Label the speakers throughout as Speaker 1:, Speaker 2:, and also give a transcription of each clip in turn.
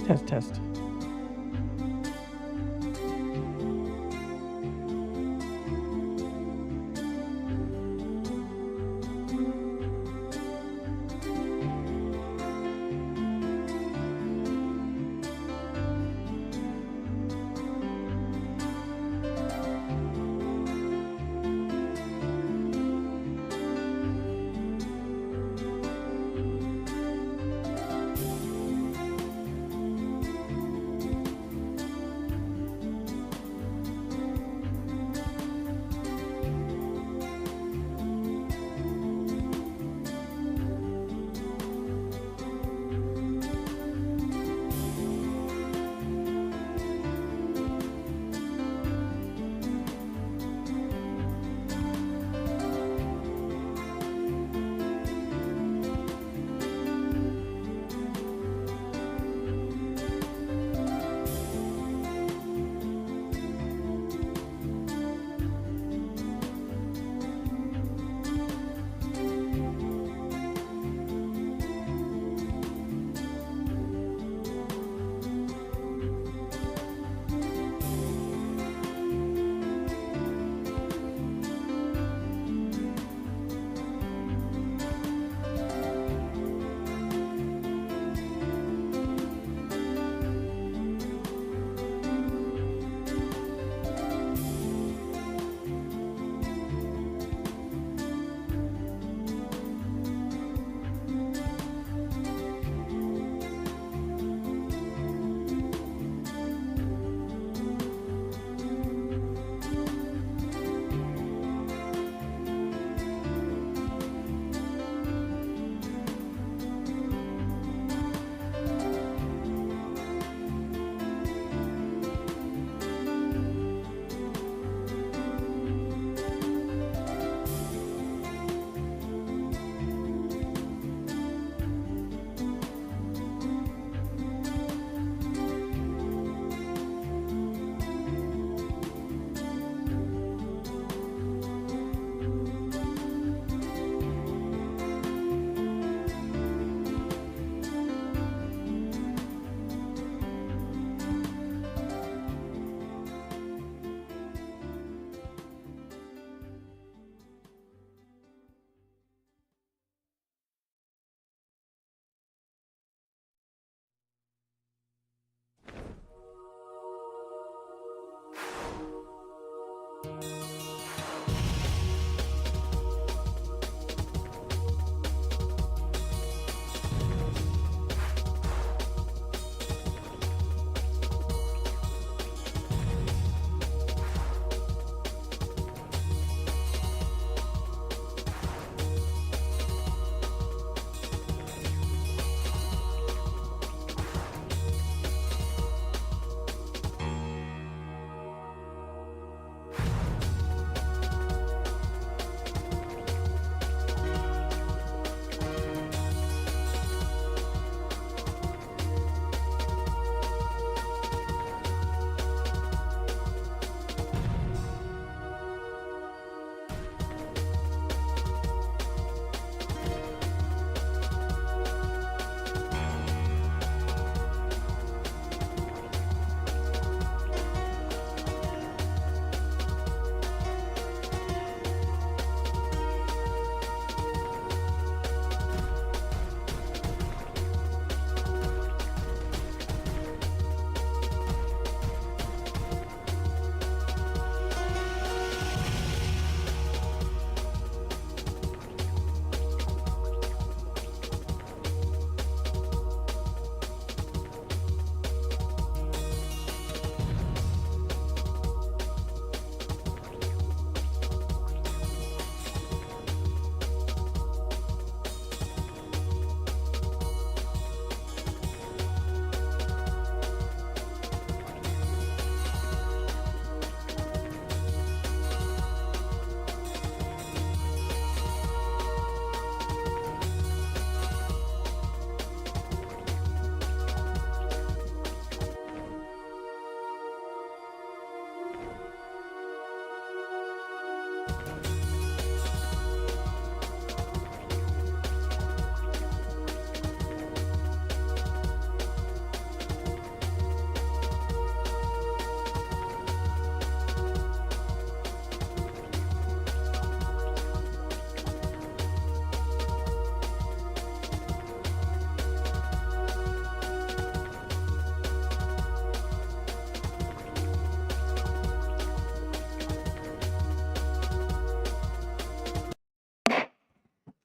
Speaker 1: Test, test.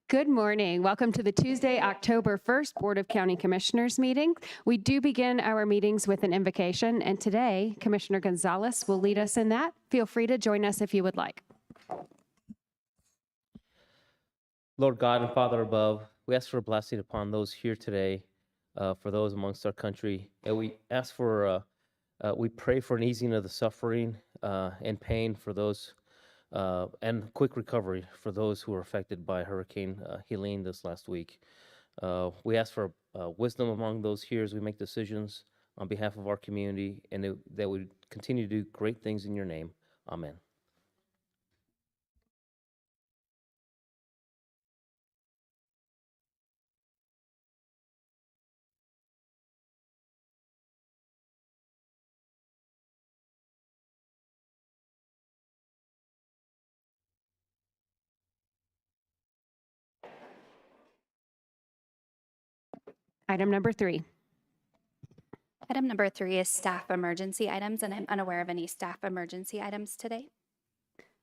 Speaker 1: Good morning. Welcome to the Tuesday, October 1st Board of County Commissioners meeting. We do begin our meetings with an invocation, and today Commissioner Gonzalez will lead us in that. Feel free to join us if you would like.
Speaker 2: Lord God and Father above, we ask for a blessing upon those here today, for those amongst our country. And we ask for, we pray for an easing of the suffering and pain for those, and quick recovery for those who were affected by Hurricane Helene this last week. We ask for wisdom among those here as we make decisions on behalf of our community, and that we continue to do great things in your name. Amen.
Speaker 1: Item number 3.
Speaker 3: Item number 3 is staff emergency items, and I'm unaware of any staff emergency items today.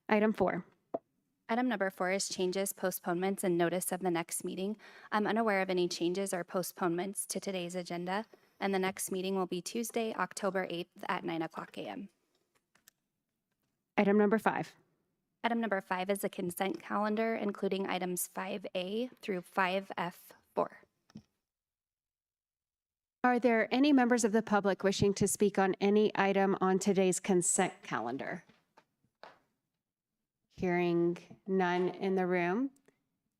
Speaker 1: Item 4.
Speaker 3: Item number 4 is changes, postponements, and notice of the next meeting. I'm unaware of any changes or postponements to today's agenda, and the next meeting will be Tuesday, October 8th at 9:00 a.m.
Speaker 1: Item number 5.
Speaker 3: Item number 5 is a consent calendar, including items 5A through 5F4.
Speaker 1: Are there any members of the public wishing to speak on any item on today's consent calendar? Hearing none in the room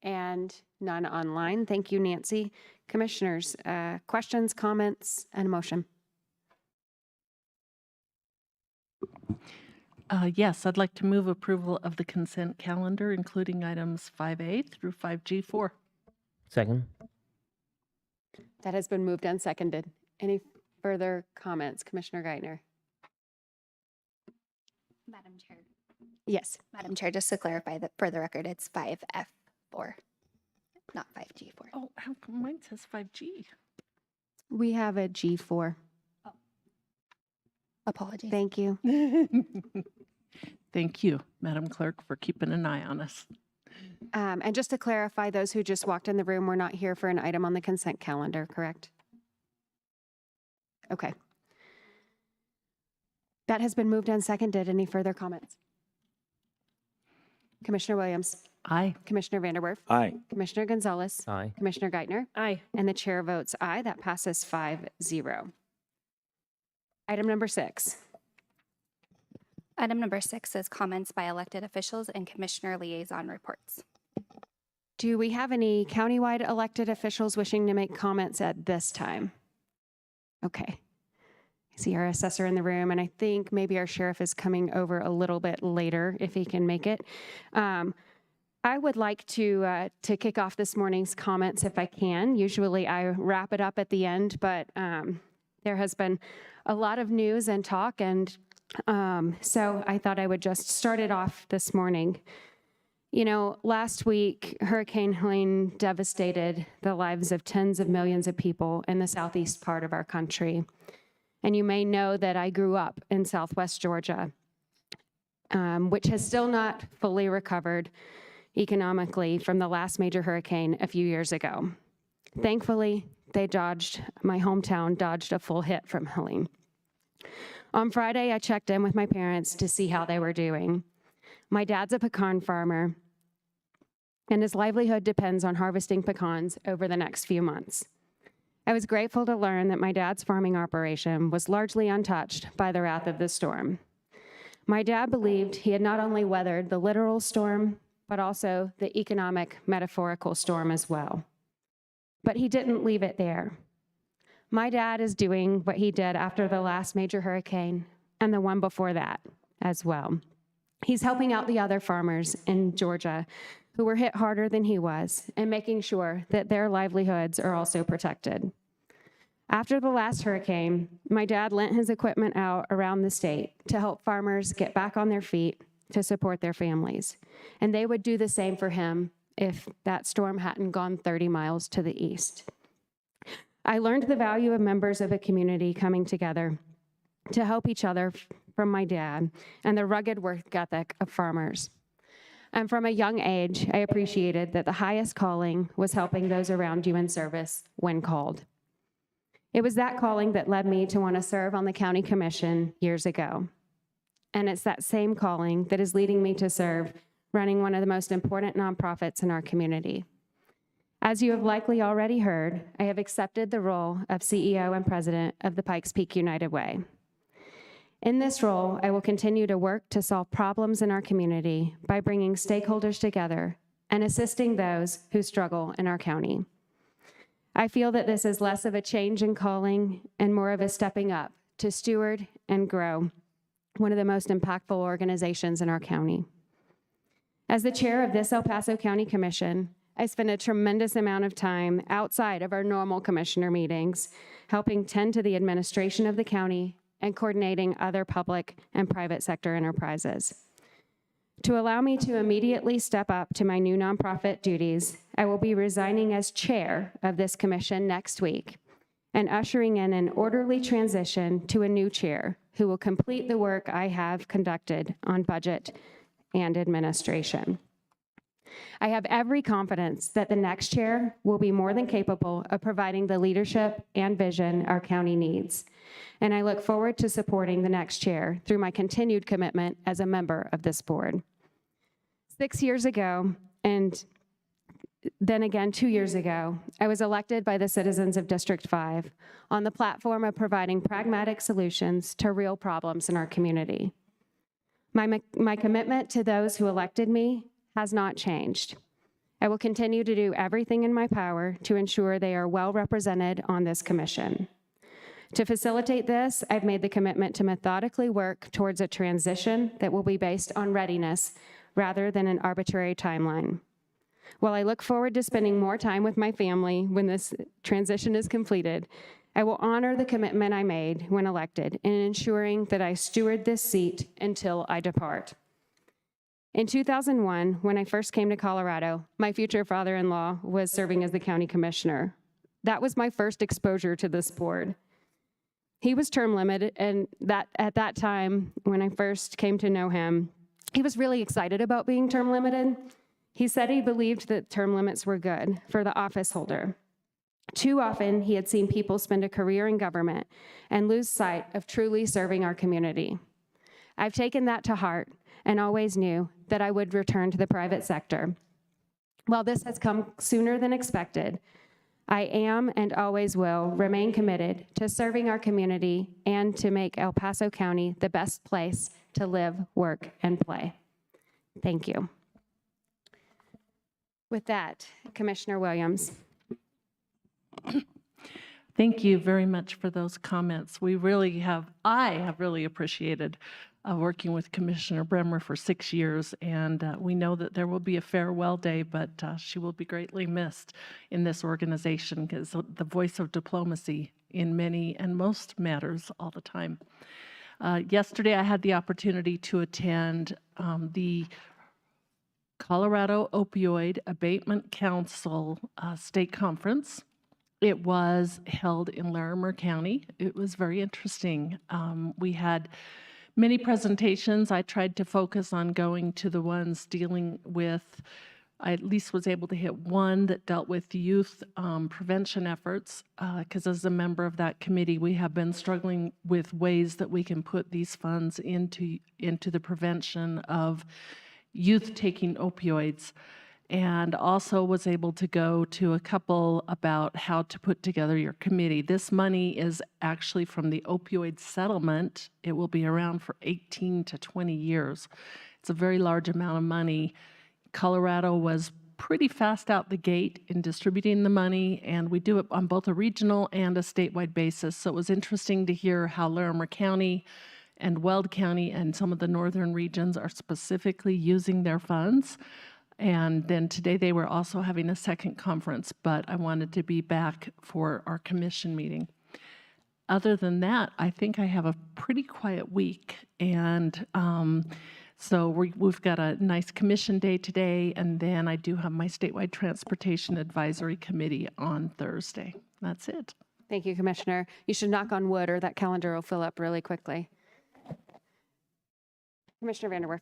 Speaker 1: and none online. Thank you, Nancy. Commissioners, questions, comments, and a motion?
Speaker 4: Yes, I'd like to move approval of the consent calendar, including items 5A through 5G4.
Speaker 2: Second.
Speaker 1: That has been moved and seconded. Any further comments? Commissioner Geithner?
Speaker 3: Madam Chair.
Speaker 1: Yes.
Speaker 3: Madam Chair, just to clarify that for the record, it's 5F4, not 5G4.
Speaker 4: Oh, how come mine says 5G?
Speaker 1: We have a G4.
Speaker 3: Apologies.
Speaker 1: Thank you.
Speaker 4: Thank you, Madam Clerk, for keeping an eye on us.
Speaker 1: And just to clarify, those who just walked in the room, we're not here for an item on the consent calendar, correct? Okay. That has been moved and seconded. Any further comments? Commissioner Williams?
Speaker 4: Aye.
Speaker 1: Commissioner Vanderwerf?
Speaker 5: Aye.
Speaker 1: Commissioner Gonzalez?
Speaker 2: Aye.
Speaker 1: Commissioner Geithner?
Speaker 4: Aye.
Speaker 1: And the chair votes aye. That passes 5-0. Item number 6.
Speaker 3: Item number 6 is comments by elected officials and commissioner liaison reports.
Speaker 1: Do we have any countywide elected officials wishing to make comments at this time? Okay. I see our assessor in the room, and I think maybe our sheriff is coming over a little bit later if he can make it. I would like to kick off this morning's comments if I can. Usually I wrap it up at the end, but there has been a lot of news and talk, and so I thought I would just start it off this morning. You know, last week, Hurricane Helene devastated the lives of tens of millions of people in the southeast part of our country. And you may know that I grew up in Southwest Georgia, which has still not fully recovered economically from the last major hurricane a few years ago. Thankfully, my hometown dodged a full hit from Helene. On Friday, I checked in with my parents to see how they were doing. My dad's a pecan farmer, and his livelihood depends on harvesting pecans over the next few months. I was grateful to learn that my dad's farming operation was largely untouched by the wrath of the storm. My dad believed he had not only weathered the literal storm, but also the economic, metaphorical storm as well. But he didn't leave it there. My dad is doing what he did after the last major hurricane and the one before that as well. He's helping out the other farmers in Georgia who were hit harder than he was and making sure that their livelihoods are also protected. After the last hurricane, my dad lent his equipment out around the state to help farmers get back on their feet to support their families. And they would do the same for him if that storm hadn't gone 30 miles to the east. I learned the value of members of a community coming together to help each other from my dad and the rugged work ethic of farmers. And from a young age, I appreciated that the highest calling was helping those around you in service when called. It was that calling that led me to want to serve on the county commission years ago. And it's that same calling that is leading me to serve running one of the most important nonprofits in our community. As you have likely already heard, I have accepted the role of CEO and president of the Pikes Peak United Way. In this role, I will continue to work to solve problems in our community by bringing stakeholders together and assisting those who struggle in our county. I feel that this is less of a change in calling and more of a stepping up to steward and grow one of the most impactful organizations in our county. As the chair of this El Paso County Commission, I spend a tremendous amount of time outside of our normal commissioner meetings, helping tend to the administration of the county and coordinating other public and private sector enterprises. To allow me to immediately step up to my new nonprofit duties, I will be resigning as chair of this commission next week and ushering in an orderly transition to a new chair who will complete the work I have conducted on budget and administration. I have every confidence that the next chair will be more than capable of providing the leadership and vision our county needs. And I look forward to supporting the next chair through my continued commitment as a member of this board. 6 years ago, and then again 2 years ago, I was elected by the citizens of District 5 on the platform of providing pragmatic solutions to real problems in our community. My commitment to those who elected me has not changed. I will continue to do everything in my power to ensure they are well represented on this commission. To facilitate this, I've made the commitment to methodically work towards a transition that will be based on readiness rather than an arbitrary timeline. While I look forward to spending more time with my family when this transition is completed, I will honor the commitment I made when elected in ensuring that I steward this seat until I depart. In 2001, when I first came to Colorado, my future father-in-law was serving as the county commissioner. That was my first exposure to this board. He was term limited, and at that time, when I first came to know him, he was really excited about being term limited. He said he believed that term limits were good for the office holder. Too often, he had seen people spend a career in government and lose sight of truly serving our community. I've taken that to heart and always knew that I would return to the private sector. While this has come sooner than expected, I am and always will remain committed to serving our community and to make El Paso County the best place to live, work, and play. Thank you. With that, Commissioner Williams.
Speaker 4: Thank you very much for those comments. I have really appreciated working with Commissioner Bremer for 6 years, and we know that there will be a farewell day, but she will be greatly missed in this organization because the voice of diplomacy in many and most matters all the time. Yesterday, I had the opportunity to attend the Colorado Opioid Abatement Council State Conference. It was held in Larimer County. It was very interesting. We had many presentations. I tried to focus on going to the ones dealing with, I at least was able to hit one that dealt with youth prevention efforts, because as a member of that committee, we have been struggling with ways that we can put these funds into the prevention of youth taking opioids. And also was able to go to a couple about how to put together your committee. This money is actually from the opioid settlement. It will be around for 18 to 20 years. It's a very large amount of money. Colorado was pretty fast out the gate in distributing the money, and we do it on both a regional and a statewide basis. So it was interesting to hear how Larimer County and Weld County and some of the northern regions are specifically using their funds. And then today they were also having a second conference, but I wanted to be back for our commission meeting. Other than that, I think I have a pretty quiet week. And so we've got a nice commission day today, and then I do have my statewide transportation advisory committee on Thursday. That's it.
Speaker 1: Thank you, Commissioner. You should knock on wood or that calendar will fill up really quickly. Commissioner Vanderwerf.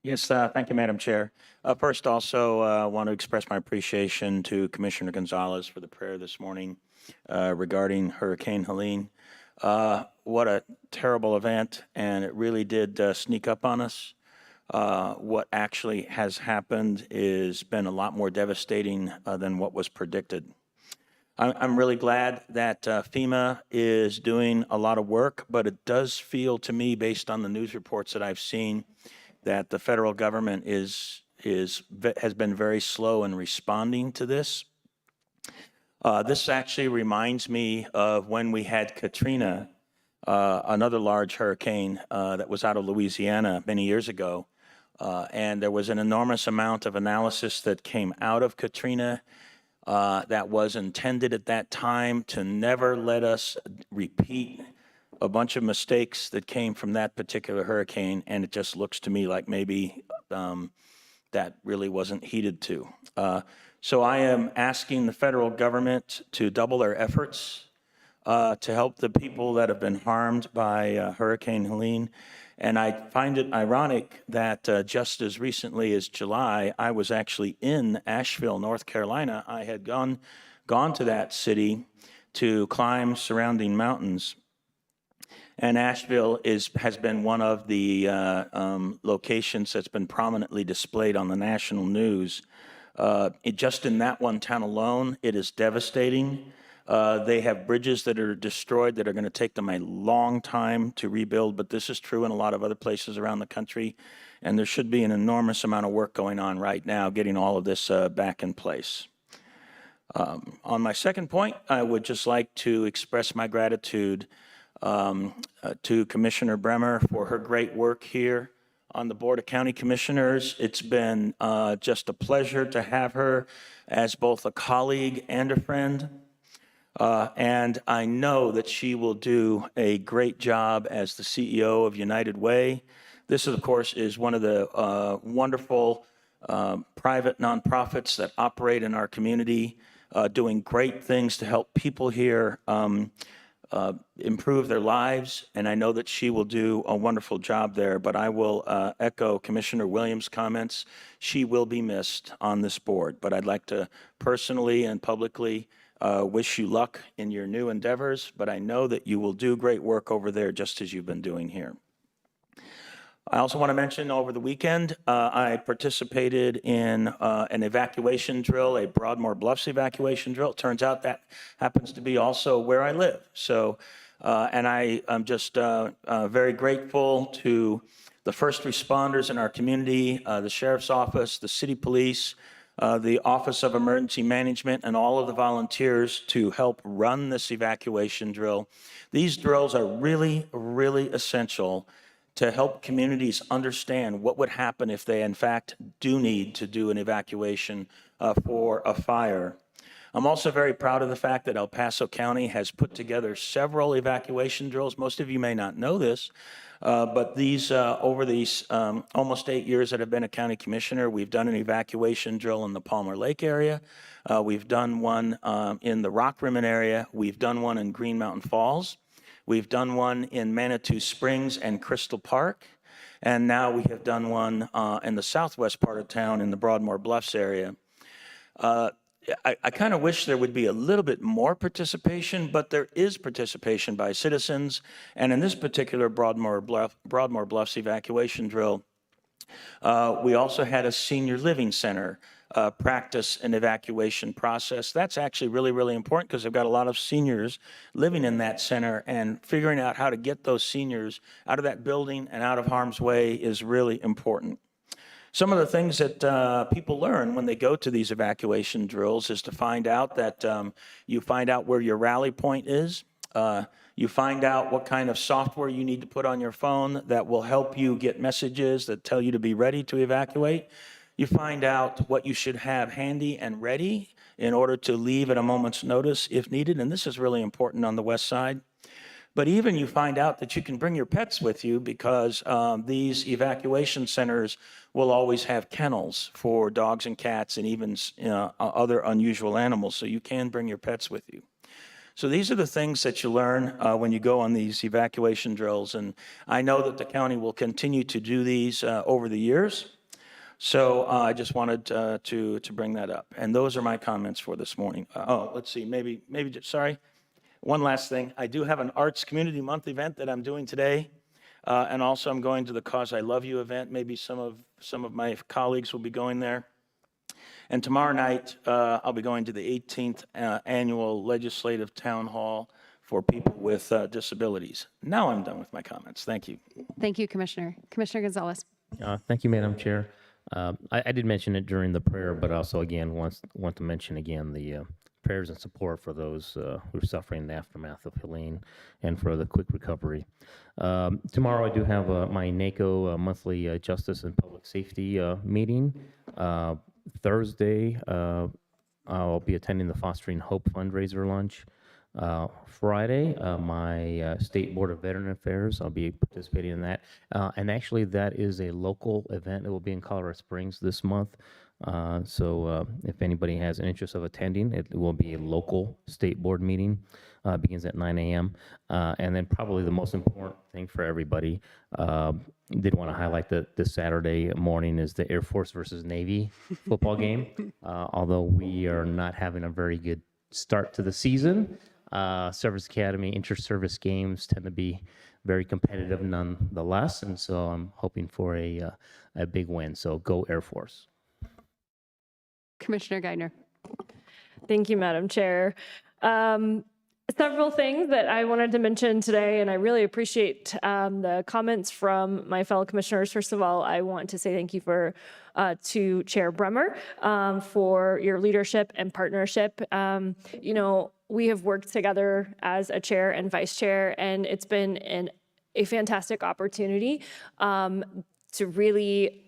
Speaker 5: Yes, thank you, Madam Chair. First, also want to express my appreciation to Commissioner Gonzalez for the prayer this morning regarding Hurricane Helene. What a terrible event, and it really did sneak up on us. What actually has happened is been a lot more devastating than what was predicted. I'm really glad that FEMA is doing a lot of work, but it does feel to me, based on the news reports that I've seen, that the federal government has been very slow in responding to this. This actually reminds me of when we had Katrina, another large hurricane that was out of Louisiana many years ago. And there was an enormous amount of analysis that came out of Katrina that was intended at that time to never let us repeat a bunch of mistakes that came from that particular hurricane, and it just looks to me like maybe that really wasn't heeded to. So I am asking the federal government to double their efforts to help the people that have been harmed by Hurricane Helene. And I find it ironic that just as recently as July, I was actually in Asheville, North Carolina. I had gone to that city to climb surrounding mountains. And Asheville has been one of the locations that's been prominently displayed on the national news. Just in that one town alone, it is devastating. They have bridges that are destroyed that are going to take them a long time to rebuild, but this is true in a lot of other places around the country. And there should be an enormous amount of work going on right now getting all of this back in place. On my second point, I would just like to express my gratitude to Commissioner Bremer for her great work here on the Board of County Commissioners. It's been just a pleasure to have her as both a colleague and a friend. And I know that she will do a great job as the CEO of United Way. This, of course, is one of the wonderful private nonprofits that operate in our community, doing great things to help people here improve their lives, and I know that she will do a wonderful job there, but I will echo Commissioner Williams' comments. She will be missed on this board, but I'd like to personally and publicly wish you luck in your new endeavors, but I know that you will do great work over there just as you've been doing here. I also want to mention over the weekend, I participated in an evacuation drill, a Broadmoor Bluffs evacuation drill. It turns out that happens to be also where I live. So, and I am just very grateful to the first responders in our community, the Sheriff's Office, the City Police, the Office of Emergency Management, and all of the volunteers to help run this evacuation drill. These drills are really, really essential to help communities understand what would happen if they, in fact, do need to do an evacuation for a fire. I'm also very proud of the fact that El Paso County has put together several evacuation drills. Most of you may not know this, but these, over these almost 8 years that I've been a county commissioner, we've done an evacuation drill in the Palmer Lake area. We've done one in the Rock Rimmon area. We've done one in Green Mountain Falls. We've done one in Manitou Springs and Crystal Park, and now we have done one in the southwest part of town in the Broadmoor Bluffs area. I kind of wish there would be a little bit more participation, but there is participation by citizens, and in this particular Broadmoor Bluffs evacuation drill, we also had a senior living center practice an evacuation process. That's actually really, really important because they've got a lot of seniors living in that center, and figuring out how to get those seniors out of that building and out of harm's way is really important. Some of the things that people learn when they go to these evacuation drills is to find out that you find out where your rally point is. You find out what kind of software you need to put on your phone that will help you get messages that tell you to be ready to evacuate. You find out what you should have handy and ready in order to leave at a moment's notice if needed, and this is really important on the west side. But even you find out that you can bring your pets with you because these evacuation centers will always have kennels for dogs and cats and even other unusual animals, so you can bring your pets with you. So these are the things that you learn when you go on these evacuation drills, and I know that the county will continue to do these over the years. So I just wanted to bring that up. And those are my comments for this morning. Let's see, sorry. One last thing. I do have an Arts Community Month event that I'm doing today. And also I'm going to the Cause I Love You event. Maybe some of my colleagues will be going there. And tomorrow night, I'll be going to the 18th Annual Legislative Town Hall for people with disabilities. Now I'm done with my comments. Thank you.
Speaker 1: Thank you, Commissioner. Commissioner Gonzalez.
Speaker 2: Thank you, Madam Chair. I did mention it during the prayer, but also again want to mention again the prayers and support for those who are suffering in the aftermath of Helene and for the quick recovery. Tomorrow I do have my NACO monthly Justice and Public Safety meeting. Thursday I'll be attending the Fostering Hope fundraiser lunch. Friday, my State Board of Veteran Affairs, I'll be participating in that. And actually, that is a local event. It will be in Colorado Springs this month. So if anybody has an interest of attending, it will be a local state board meeting. Begins at 9 a.m. And then probably the most important thing for everybody, did want to highlight that this Saturday morning is the Air Force versus Navy football game. Although we are not having a very good start to the season, Service Academy inter-service games tend to be very competitive nonetheless, and so I'm hoping for a big win. So go Air Force.
Speaker 1: Commissioner Geithner.
Speaker 6: Thank you, Madam Chair. Several things that I wanted to mention today, and I really appreciate the comments from my fellow commissioners. First of all, I want to say thank you to Chair Bremer for your leadership and partnership. We have worked together as a chair and vice chair, and it's been a fantastic opportunity to really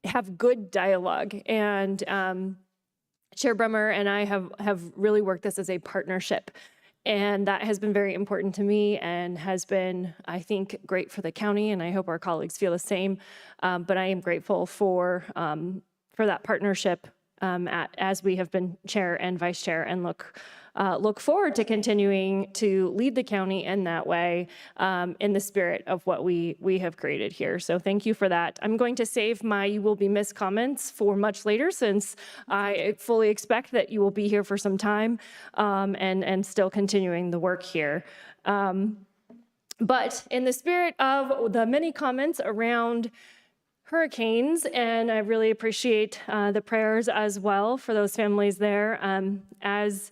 Speaker 6: have good dialogue. And Chair Bremer and I have really worked this as a partnership. And that has been very important to me and has been, I think, great for the county, and I hope our colleagues feel the same. But I am grateful for that partnership as we have been chair and vice chair, and look forward to continuing to lead the county in that way, in the spirit of what we have created here. So thank you for that. I'm going to save my "you will be missed" comments for much later, since I fully expect that you will be here for some time, and still continuing the work here. But in the spirit of the many comments around hurricanes, and I really appreciate the prayers as well for those families there. As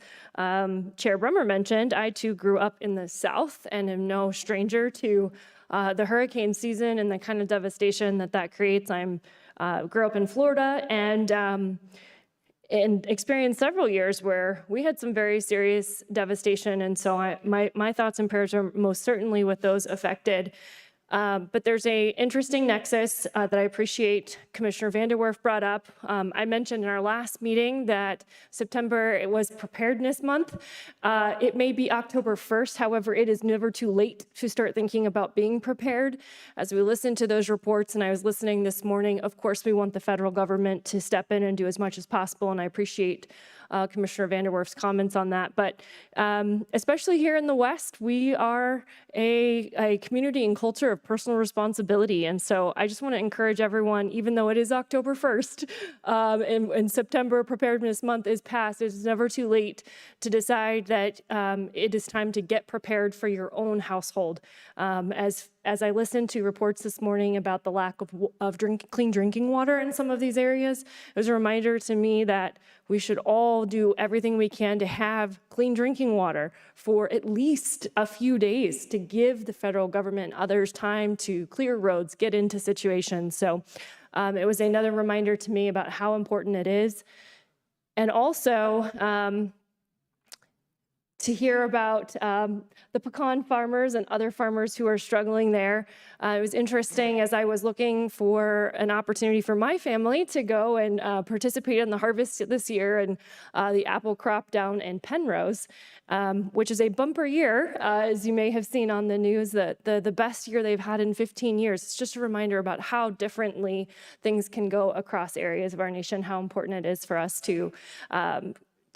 Speaker 6: Chair Bremer mentioned, I too grew up in the South and am no stranger to the hurricane season and the kind of devastation that creates. Grew up in Florida and experienced several years where we had some very serious devastation, and so my thoughts and prayers are most certainly with those affected. But there's an interesting nexus that I appreciate Commissioner Vanderwerf brought up. I mentioned in our last meeting that September, it was Preparedness Month. It may be October 1st. However, it is never too late to start thinking about being prepared. As we listen to those reports, and I was listening this morning, of course, we want the federal government to step in and do as much as possible, and I appreciate Commissioner Vanderwerf's comments on that. But especially here in the West, we are a community and culture of personal responsibility. And so I just want to encourage everyone, even though it is October 1st and September Preparedness Month is past, it's never too late to decide that it is time to get prepared for your own household. As I listened to reports this morning about the lack of clean drinking water in some of these areas, it was a reminder to me that we should all do everything we can to have clean drinking water for at least a few days to give the federal government and others time to clear roads, get into situations. So it was another reminder to me about how important it is. And also, to hear about the pecan farmers and other farmers who are struggling there. It was interesting as I was looking for an opportunity for my family to go and participate in the harvest this year and the apple crop down in Penrose, which is a bumper year, as you may have seen on the news, that the best year they've had in 15 years. It's just a reminder about how differently things can go across areas of our nation, how important it is for us to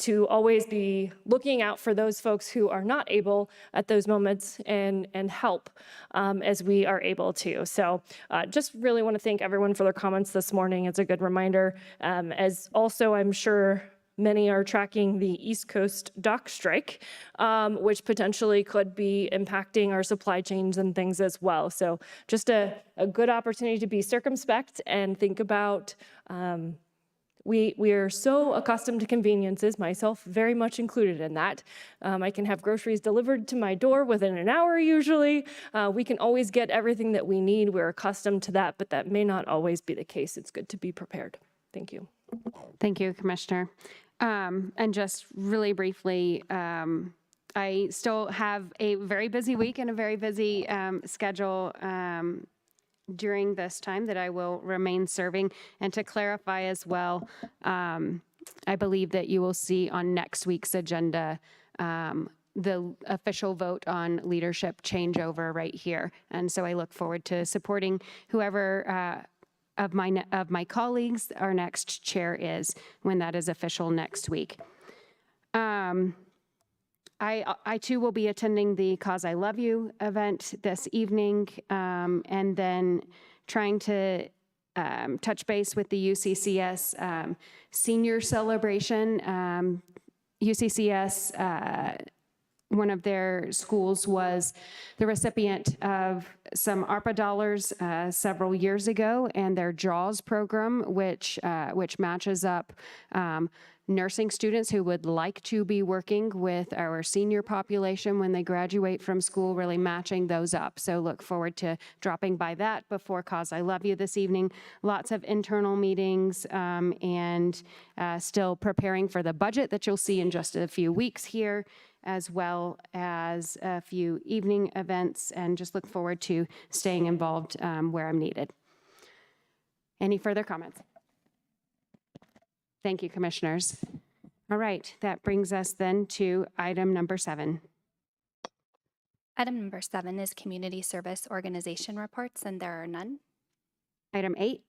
Speaker 6: to always be looking out for those folks who are not able at those moments and help as we are able to. So just really want to thank everyone for their comments this morning. It's a good reminder. As also, I'm sure many are tracking the East Coast dock strike, which potentially could be impacting our supply chains and things as well. So just a good opportunity to be circumspect and think about we are so accustomed to conveniences, myself very much included in that. I can have groceries delivered to my door within an hour usually. We can always get everything that we need. We're accustomed to that, but that may not always be the case. It's good to be prepared. Thank you.
Speaker 1: Thank you, Commissioner. And just really briefly, I still have a very busy week and a very busy schedule during this time that I will remain serving. And to clarify as well, I believe that you will see on next week's agenda the official vote on leadership changeover right here. And so I look forward to supporting whoever of my colleagues our next chair is when that is official next week. I too will be attending the Cause I Love You event this evening, and then trying to touch base with the UCCS senior celebration. UCCS, one of their schools was the recipient of some ARPA dollars several years ago, and their JAWS program, which matches up nursing students who would like to be working with our senior population when they graduate from school, really matching those up. So look forward to dropping by that before Cause I Love You this evening. Lots of internal meetings and still preparing for the budget that you'll see in just a few weeks here, as well as a few evening events, and just look forward to staying involved where I'm needed. Any further comments? Thank you, commissioners. All right, that brings us then to item number 7.
Speaker 3: Item number 7 is community service organization reports, and there are none.
Speaker 1: Item 8.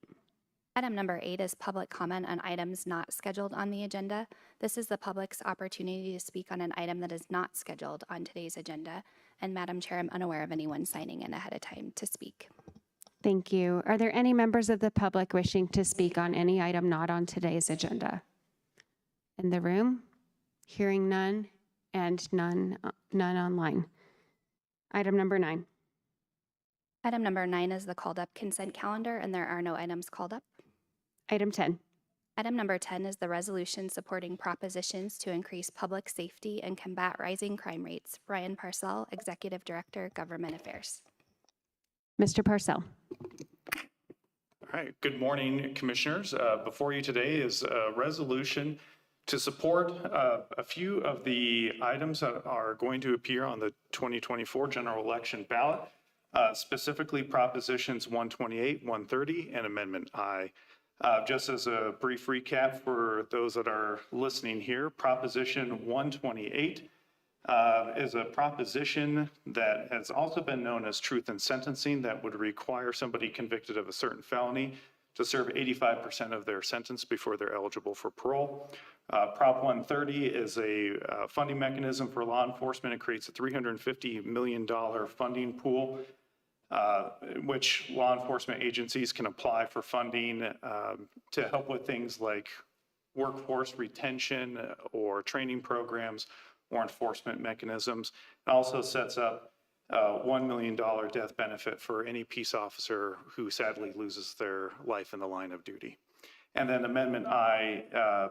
Speaker 3: Item number 8 is public comment on items not scheduled on the agenda. This is the public's opportunity to speak on an item that is not scheduled on today's agenda. And Madam Chair, I'm unaware of anyone signing in ahead of time to speak.
Speaker 1: Thank you. Are there any members of the public wishing to speak on any item not on today's agenda? In the room? Hearing none, and none online. Item number 9.
Speaker 3: Item number 9 is the called up consent calendar, and there are no items called up.
Speaker 1: Item 10.
Speaker 3: Item number 10 is the resolution supporting propositions to increase public safety and combat rising crime rates. Brian Parcell, Executive Director, Government Affairs.
Speaker 1: Mr. Parcell.
Speaker 7: All right, good morning, commissioners. Before you today is a resolution to support a few of the items that are going to appear on the 2024 general election ballot, specifically propositions 128, 130, and Amendment I. Just as a brief recap for those that are listening here, Proposition 128 is a proposition that has also been known as truth in sentencing, that would require somebody convicted of a certain felony to serve 85% of their sentence before they're eligible for parole. Prop 130 is a funding mechanism for law enforcement. It creates a $350 million funding pool, which law enforcement agencies can apply for funding to help with things like workforce retention or training programs or enforcement mechanisms. It also sets up $1 million death benefit for any peace officer who sadly loses their life in the line of duty. And then Amendment I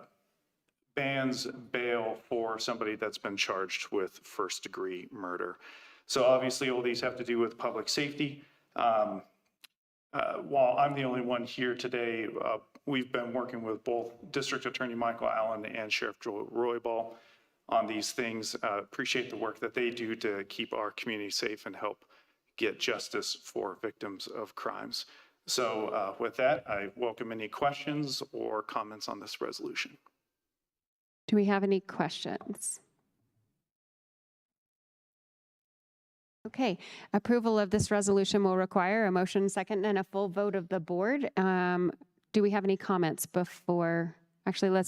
Speaker 7: bans bail for somebody that's been charged with first-degree murder. So obviously all these have to do with public safety. While I'm the only one here today, we've been working with both District Attorney Michael Allen and Sheriff Joel Roybal on these things. Appreciate the work that they do to keep our community safe and help get justice for victims of crimes. So with that, I welcome any questions or comments on this resolution.
Speaker 1: Do we have any questions? Okay, approval of this resolution will require a motion second and a full vote of the board. Do we have any comments before? Actually,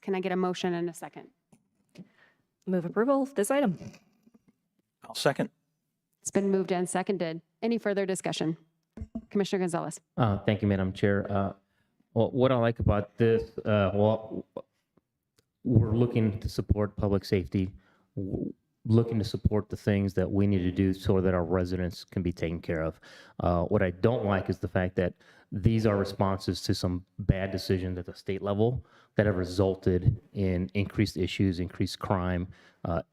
Speaker 1: can I get a motion and a second?
Speaker 6: Move approval of this item.
Speaker 5: I'll second.
Speaker 1: It's been moved and seconded. Any further discussion? Commissioner Gonzalez.
Speaker 2: Thank you, Madam Chair. Well, what I like about this, we're looking to support public safety, looking to support the things that we need to do so that our residents can be taken care of. What I don't like is the fact that these are responses to some bad decisions at the state level that have resulted in increased issues, increased crime,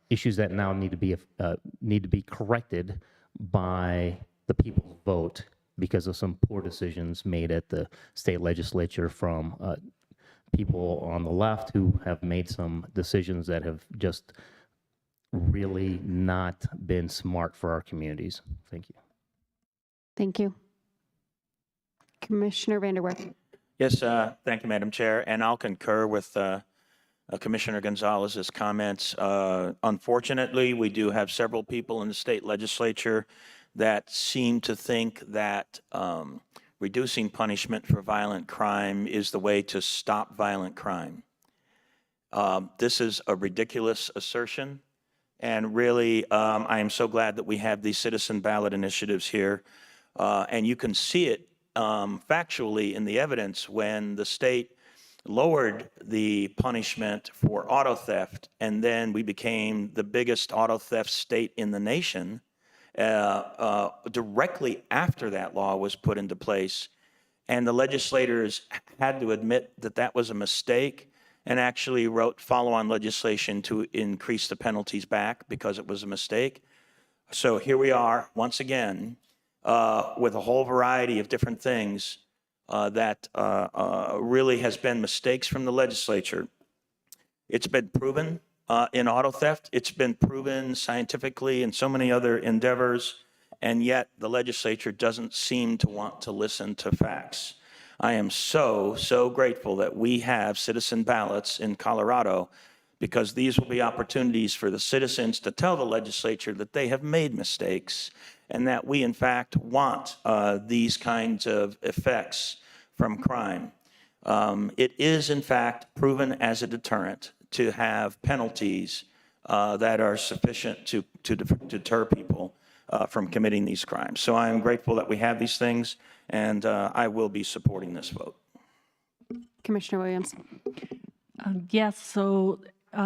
Speaker 2: issues that now need to be corrected by the people's vote because of some poor decisions made at the state legislature from people on the left who have made some decisions that have just really not been smart for our communities. Thank you.
Speaker 1: Thank you. Commissioner Vanderwerf.
Speaker 5: Yes, thank you, Madam Chair, and I'll concur with Commissioner Gonzalez's comments. Unfortunately, we do have several people in the state legislature that seem to think that reducing punishment for violent crime is the way to stop violent crime. This is a ridiculous assertion, and really, I am so glad that we have these citizen ballot initiatives here, and you can see it factually in the evidence when the state lowered the punishment for auto theft, and then we became the biggest auto theft state in the nation directly after that law was put into place. And the legislators had to admit that that was a mistake and actually wrote follow-on legislation to increase the penalties back because it was a mistake. So here we are once again with a whole variety of different things that really has been mistakes from the legislature. It's been proven in auto theft. It's been proven scientifically in so many other endeavors, and yet the legislature doesn't seem to want to listen to facts. I am so grateful that we have citizen ballots in Colorado, because these will be opportunities for the citizens to tell the legislature that they have made mistakes and that we, in fact, want these kinds of effects from crime. It is, in fact, proven as a deterrent to have penalties that are sufficient to deter people from committing these crimes. So I am grateful that we have these things, and I will be supporting this vote.
Speaker 1: Commissioner Williams.
Speaker 4: Yes, so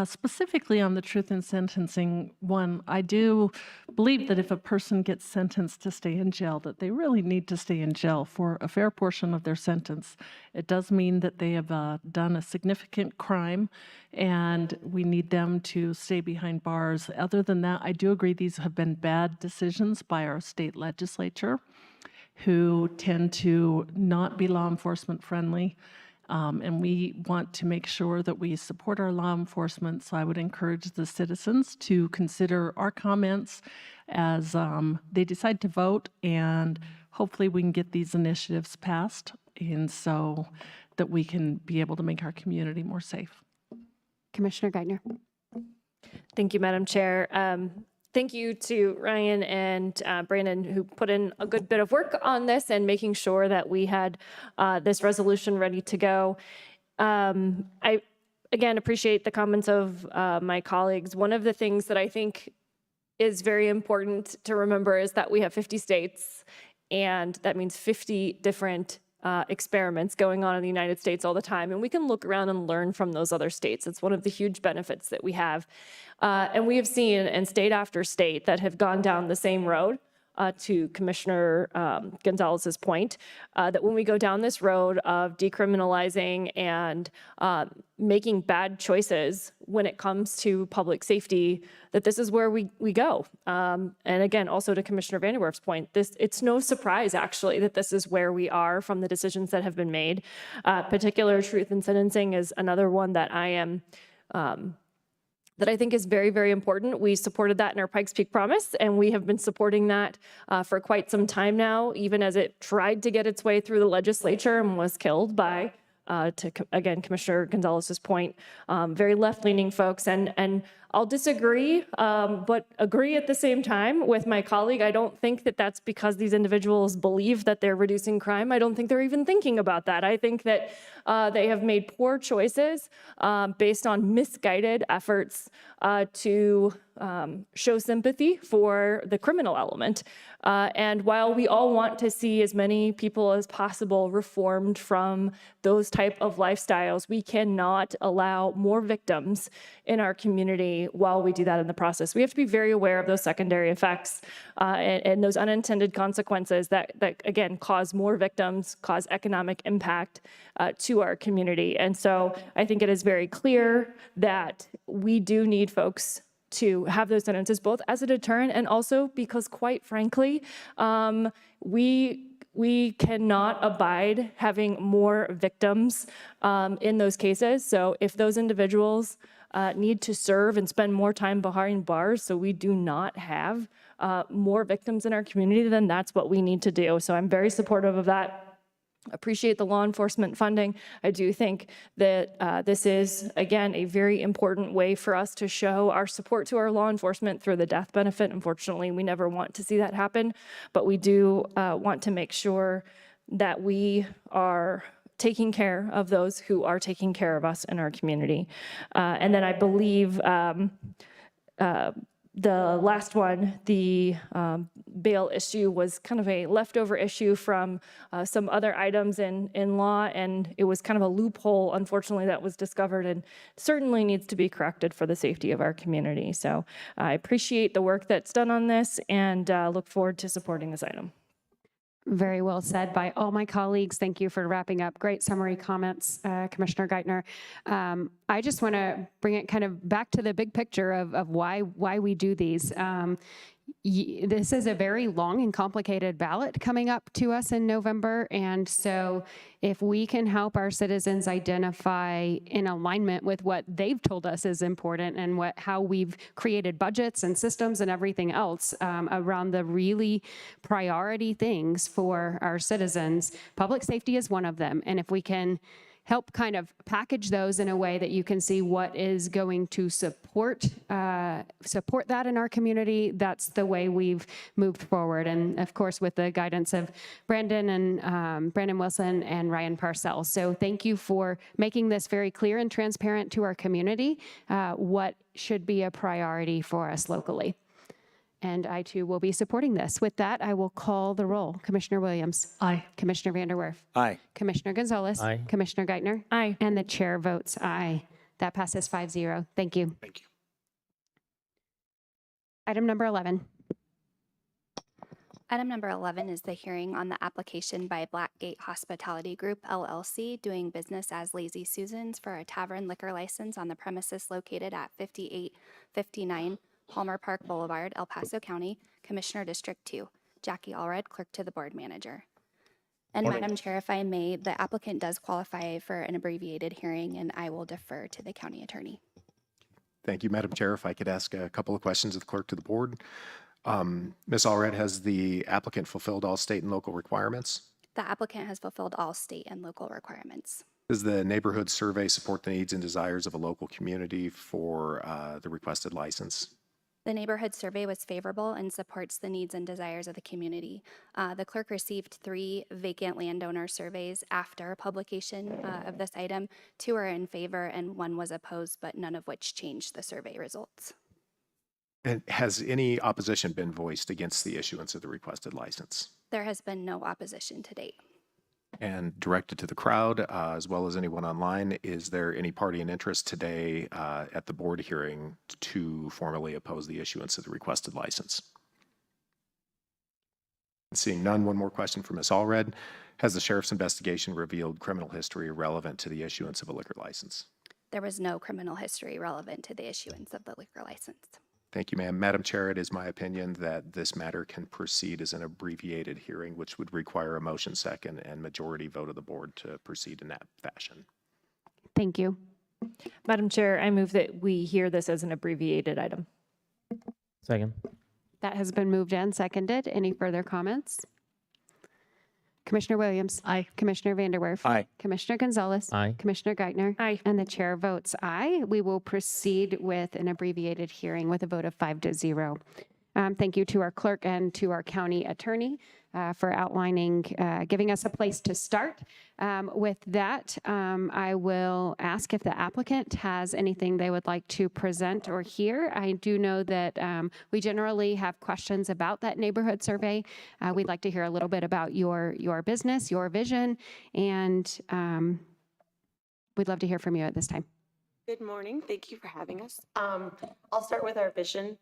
Speaker 4: specifically on the truth in sentencing one, I do believe that if a person gets sentenced to stay in jail, that they really need to stay in jail for a fair portion of their sentence. It does mean that they have done a significant crime, and we need them to stay behind bars. Other than that, I do agree these have been bad decisions by our state legislature, who tend to not be law enforcement friendly. And we want to make sure that we support our law enforcement. So I would encourage the citizens to consider our comments as they decide to vote, and hopefully we can get these initiatives passed, and so that we can be able to make our community more safe.
Speaker 1: Commissioner Geithner.
Speaker 6: Thank you, Madam Chair. Thank you to Ryan and Brandon, who put in a good bit of work on this and making sure that we had this resolution ready to go. I, again, appreciate the comments of my colleagues. One of the things that I think is very important to remember is that we have 50 states, and that means 50 different experiments going on in the United States all the time, and we can look around and learn from those other states. It's one of the huge benefits that we have. And we have seen in state after state that have gone down the same road, to Commissioner Gonzalez's point, that when we go down this road of decriminalizing and making bad choices when it comes to public safety, that this is where we go. And again, also to Commissioner Vanderwerf's point, it's no surprise, actually, that this is where we are from the decisions that have been made. Particular truth in sentencing is another one that I am that I think is very, very important. We supported that in our Pikes Peak Promise, and we have been supporting that for quite some time now, even as it tried to get its way through the legislature and was killed by, again, Commissioner Gonzalez's point, very left-leaning folks. And I'll disagree, but agree at the same time with my colleague. I don't think that that's because these individuals believe that they're reducing crime. I don't think they're even thinking about that. I think that they have made poor choices based on misguided efforts to show sympathy for the criminal element. And while we all want to see as many people as possible reformed from those type of lifestyles, we cannot allow more victims in our community while we do that in the process. We have to be very aware of those secondary effects and those unintended consequences that again, cause more victims, cause economic impact to our community. And so I think it is very clear that we do need folks to have those sentences, both as a deterrent and also because, quite frankly, we cannot abide having more victims in those cases. So if those individuals need to serve and spend more time behind bars so we do not have more victims in our community, then that's what we need to do. So I'm very supportive of that. Appreciate the law enforcement funding. I do think that this is, again, a very important way for us to show our support to our law enforcement through the death benefit. Unfortunately, we never want to see that happen, but we do want to make sure that we are taking care of those who are taking care of us in our community. And then I believe the last one, the bail issue, was kind of a leftover issue from some other items in law, and it was kind of a loophole, unfortunately, that was discovered and certainly needs to be corrected for the safety of our community. So I appreciate the work that's done on this and look forward to supporting this item.
Speaker 1: Very well said by all my colleagues. Thank you for wrapping up. Great summary comments, Commissioner Geithner. I just want to bring it kind of back to the big picture of why we do these. This is a very long and complicated ballot coming up to us in November. And so if we can help our citizens identify in alignment with what they've told us is important and how we've created budgets and systems and everything else around the really priority things for our citizens, public safety is one of them. And if we can help kind of package those in a way that you can see what is going to support that in our community, that's the way we've moved forward. And of course, with the guidance of Brandon Wilson and Ryan Parcells. So thank you for making this very clear and transparent to our community, what should be a priority for us locally. And I too will be supporting this. With that, I will call the roll. Commissioner Williams.
Speaker 4: Aye.
Speaker 1: Commissioner Vanderwerf.
Speaker 5: Aye.
Speaker 1: Commissioner Gonzalez.
Speaker 2: Aye.
Speaker 1: Commissioner Geithner.
Speaker 6: Aye.
Speaker 1: And the chair votes aye. That passes 5-0. Thank you.
Speaker 7: Thank you.
Speaker 1: Item number 11.
Speaker 3: Item number 11 is the hearing on the application by Blackgate Hospitality Group, LLC, doing business as Lazy Susans for a tavern liquor license on the premises located at 5859 Palmer Park Boulevard, El Paso County, Commissioner District 2. Jackie Allred, Clerk to the Board Manager. And Madam Chair, if I may, the applicant does qualify for an abbreviated hearing, and I will defer to the County Attorney.
Speaker 8: Thank you, Madam Chair. If I could ask a couple of questions of the Clerk to the Board. Ms. Allred, has the applicant fulfilled all state and local requirements?
Speaker 3: The applicant has fulfilled all state and local requirements.
Speaker 8: Does the neighborhood survey support the needs and desires of a local community for the requested license?
Speaker 3: The neighborhood survey was favorable and supports the needs and desires of the community. The clerk received 3 vacant landowner surveys after publication of this item. 2 are in favor and 1 was opposed, but none of which changed the survey results.
Speaker 8: And has any opposition been voiced against the issuance of the requested license?
Speaker 3: There has been no opposition to date.
Speaker 8: And directed to the crowd, as well as anyone online, is there any party in interest today at the board hearing to formally oppose the issuance of the requested license? Seeing none, one more question for Ms. Allred. Has the sheriff's investigation revealed criminal history relevant to the issuance of a liquor license?
Speaker 3: There was no criminal history relevant to the issuance of the liquor license.
Speaker 8: Thank you, ma'am. Madam Chair, it is my opinion that this matter can proceed as an abbreviated hearing, which would require a motion second and majority vote of the board to proceed in that fashion.
Speaker 1: Thank you.
Speaker 6: Madam Chair, I move that we hear this as an abbreviated item.
Speaker 2: Second.
Speaker 1: That has been moved and seconded. Any further comments? Commissioner Williams.
Speaker 4: Aye.
Speaker 1: Commissioner Vanderwerf.
Speaker 5: Aye.
Speaker 1: Commissioner Gonzalez.
Speaker 2: Aye.
Speaker 1: Commissioner Geithner.
Speaker 6: Aye.
Speaker 1: And the chair votes aye. We will proceed with an abbreviated hearing with a vote of 5-0. Thank you to our clerk and to our county attorney for outlining, giving us a place to start. With that, I will ask if the applicant has anything they would like to present or hear. I do know that we generally have questions about that neighborhood survey. We'd like to hear a little bit about your business, your vision, and we'd love to hear from you at this time.
Speaker 9: Good morning. Thank you for having us. I'll start with our vision.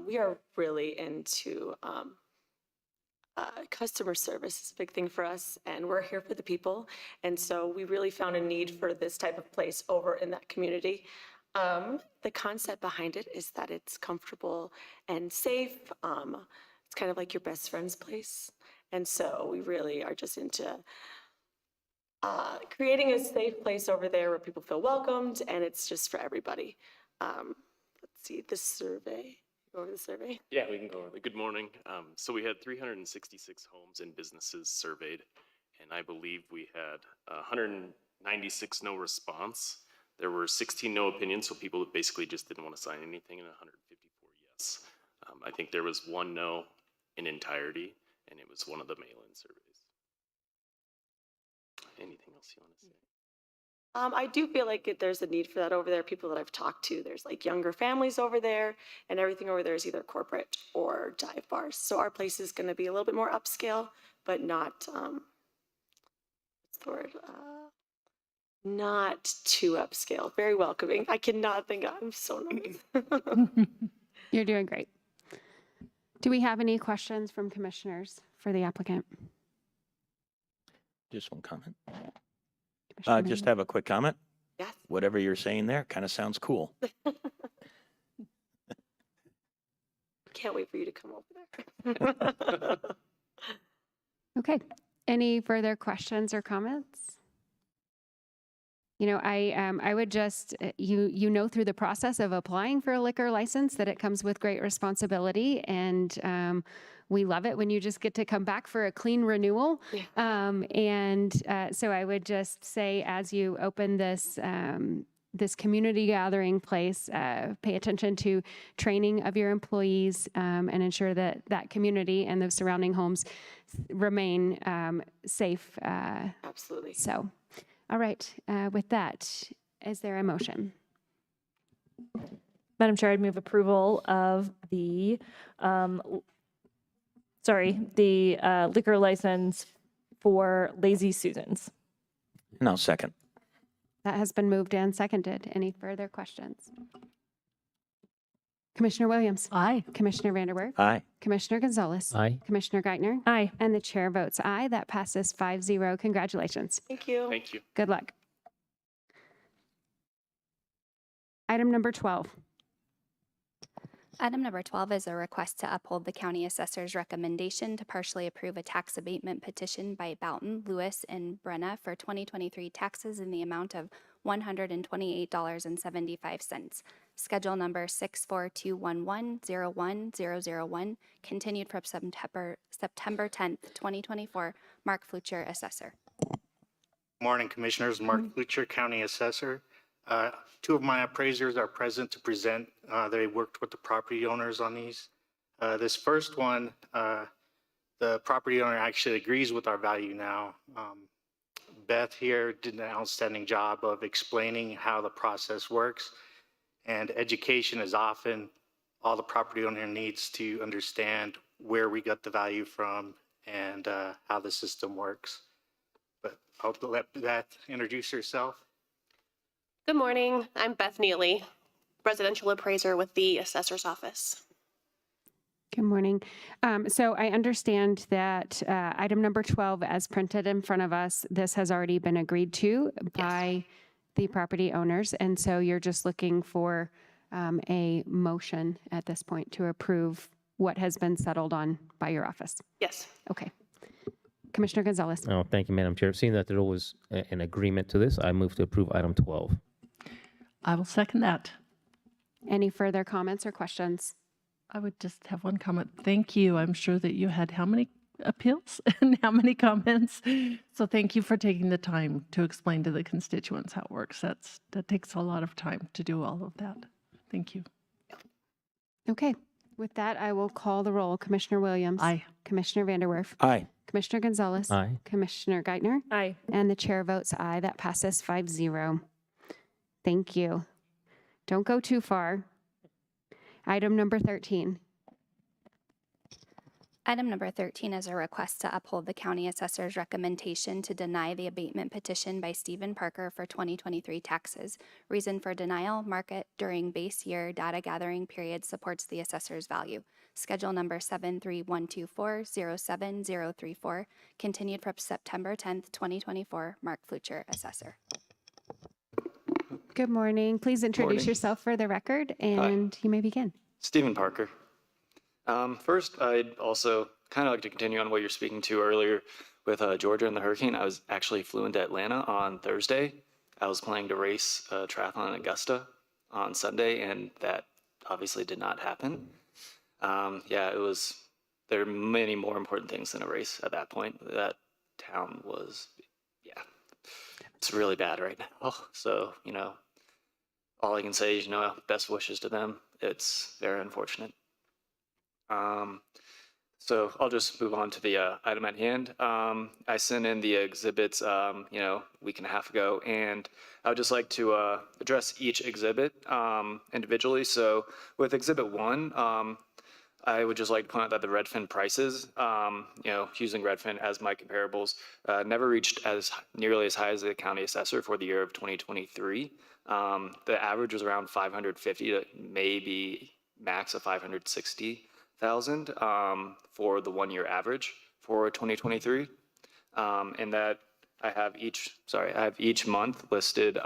Speaker 9: We are really into customer service is a big thing for us, and we're here for the people. And so we really found a need for this type of place over in that community. The concept behind it is that it's comfortable and safe. It's kind of like your best friend's place. And so we really are just into creating a safe place over there where people feel welcomed, and it's just for everybody. Let's see, the survey. Go over the survey.
Speaker 10: Yeah, we can go over it. Good morning. So we had 366 homes and businesses surveyed, and I believe we had 196 no response. There were 16 no opinions, so people basically just didn't want to sign anything, and 154 yes. I think there was one no in entirety, and it was one of the mail-in surveys. Anything else you want to say?
Speaker 9: I do feel like there's a need for that over there. People that I've talked to, there's like younger families over there, and everything over there is either corporate or dive bars. So our place is going to be a little bit more upscale, but not, what's the word? Not too upscale. Very welcoming. I cannot think. I'm so nervous.
Speaker 1: You're doing great. Do we have any questions from commissioners for the applicant?
Speaker 5: Just one comment.
Speaker 1: Commissioner
Speaker 5: Just
Speaker 1: Vanderwerf?
Speaker 5: have a quick comment.
Speaker 9: Yes.
Speaker 5: Whatever you're saying there kind of sounds cool.
Speaker 9: Can't wait for you to come over there.
Speaker 1: Okay. Any further questions or comments? You know, I would just, you know, through the process of applying for a liquor license that it comes with great responsibility, and we love it when you just get to come back for a clean renewal.
Speaker 9: Yeah.
Speaker 1: So I would just say, as you open this this community gathering place, pay attention to training of your employees, and ensure that that community and those surrounding homes remain safe.
Speaker 9: Absolutely.
Speaker 1: So, all right. With that, is there a motion?
Speaker 6: Madam Chair, I'd move approval of the liquor license for Lazy Susans.
Speaker 5: And I'll second.
Speaker 1: That has been moved and seconded. Any further questions? Commissioner Williams.
Speaker 4: Aye.
Speaker 1: Commissioner Vanderwerf.
Speaker 5: Aye.
Speaker 1: Commissioner Gonzalez.
Speaker 2: Aye.
Speaker 1: Commissioner Geithner.
Speaker 6: Aye.
Speaker 1: And the chair votes aye. That passes 5-0. Congratulations.
Speaker 9: Thank you.
Speaker 10: Thank you.
Speaker 1: Good luck. Item number 12.
Speaker 3: Item number 12 is a request to uphold the county assessor's recommendation to partially approve a tax abatement petition by Boughton, Lewis, and Brenna for 2023 taxes in the amount of $128.75. Schedule number 64211-01001, continued from September 10th, 2024. Mark Flucher, Assessor.
Speaker 11: Morning, Commissioners. Mark Flucher, County Assessor. Two of my appraisers are present to present. They worked with the property owners on these. This first one, the property owner actually agrees with our value now. Beth here did an outstanding job of explaining how the process works. And education is often all the property owner needs to understand where we got the value from and how the system works. But I'll let Beth introduce herself.
Speaker 12: Good morning. I'm Beth Neely, residential appraiser with the assessor's office.
Speaker 1: Good morning. So I understand that item number 12, as printed in front of us, this has already been agreed to by the property owners. And so you're just looking for a motion at this point to approve what has been settled on by your office.
Speaker 12: Yes.
Speaker 1: Okay. Commissioner Gonzalez.
Speaker 2: Oh, thank you, Madam Chair. Seeing that there was an agreement to this, I move to approve item 12.
Speaker 4: I will second that.
Speaker 1: Any further comments or questions?
Speaker 4: I would just have one comment. Thank you. I'm sure that you had how many appeals and how many comments. So thank you for taking the time to explain to the constituents how it works. That takes a lot of time to do all of that. Thank you.
Speaker 1: Okay. With that, I will call the roll. Commissioner Williams.
Speaker 4: Aye.
Speaker 1: Commissioner Vanderwerf.
Speaker 5: Aye.
Speaker 1: Commissioner Gonzalez.
Speaker 2: Aye.
Speaker 1: Commissioner Geithner.
Speaker 6: Aye.
Speaker 1: And the chair votes aye. That passes 5-0. Thank you. Don't go too far. Item number 13.
Speaker 3: Item number 13 is a request to uphold the county assessor's recommendation to deny the abatement petition by Stephen Parker for 2023 taxes. Reason for denial: market during base year data gathering period supports the assessor's value. Schedule number 73124-07034, continued from September 10th, 2024. Mark Flucher, assessor.
Speaker 1: Good morning. Please introduce
Speaker 13: Morning.
Speaker 1: yourself for the record, and you may begin.
Speaker 13: Stephen Parker. First, I'd also kind of like to continue on what you're speaking to earlier with Georgia and the hurricane. I was actually flew into Atlanta on Thursday. I was planning to race a triathlon in Augusta on Sunday, and that obviously did not happen. It was, there are many more important things than a race at that point. That town was, it's really bad right now. So, all I can say is, best wishes to them. It's very unfortunate. So I'll just move on to the item at hand. I sent in the exhibits, a week and a half ago, and I would just like to address each exhibit individually. So with Exhibit 1, I would just like to point out that the Redfin prices, using Redfin as my comparables, never reached nearly as high as the county assessor for the year of 2023. The average was around 550 to maybe max of 560,000 for the 1 year average for 2023. And that I have each month listed